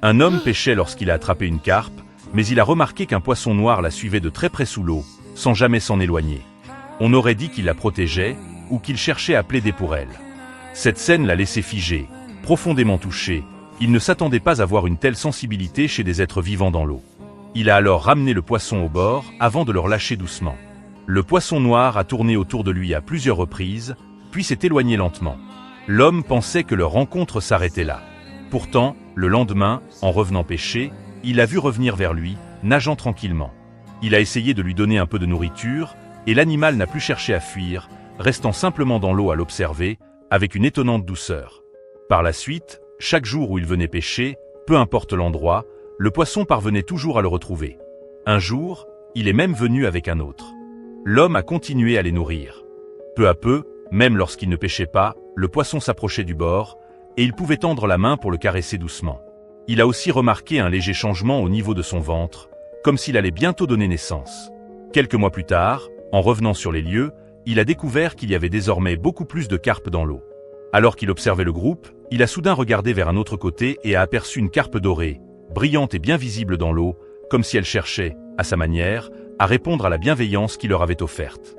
Un homme pêchait lorsqu'il a attrapé une carpe, mais il a remarqué qu'un poisson noir la suivait de très près sous l'eau, sans jamais s'en éloigner. On aurait dit qu'il la protégeait, ou qu'il cherchait à plaider pour elle. Cette scène l'a laissé figé, profondément touché. Il ne s'attendait pas à voir une telle sensibilité chez des êtres vivants dans l'eau. Il a alors ramené le poisson au bord, avant de le relâcher doucement. Le poisson noir a tourné autour de lui à plusieurs reprises, puis s'est éloigné lentement. L'homme pensait que leur rencontre s'arrêtait là. Pourtant, le lendemain, en revenant pêcher, il l'a vu revenir vers lui, nageant tranquillement. Il a essayé de lui donner un peu de nourriture, et l'animal n'a plus cherché à fuir, restant simplement dans l'eau à l'observer, avec une étonnante douceur. Par la suite, chaque jour où il venait pêcher, peu importe l'endroit, le poisson parvenait toujours à le retrouver. Un jour, il est même venu avec un autre. L'homme a continué à les nourrir. Peu à peu, même lorsqu'il ne pêchait pas, le poisson s'approchait du bord, et il pouvait tendre la main pour le caresser doucement. Il a aussi remarqué un léger changement au niveau de son ventre, comme s'il allait bientôt donner naissance. Quelques mois plus tard, en revenant sur les lieux, il a découvert qu'il y avait désormais beaucoup plus de carpes dans l'eau. Alors qu'il observait le groupe, il a soudain regardé vers un autre côté et a aperçu une carpe dorée, brillante et bien visible dans l'eau, comme si elle cherchait, à sa manière, à répondre à la bienveillance qu'il leur avait offerte.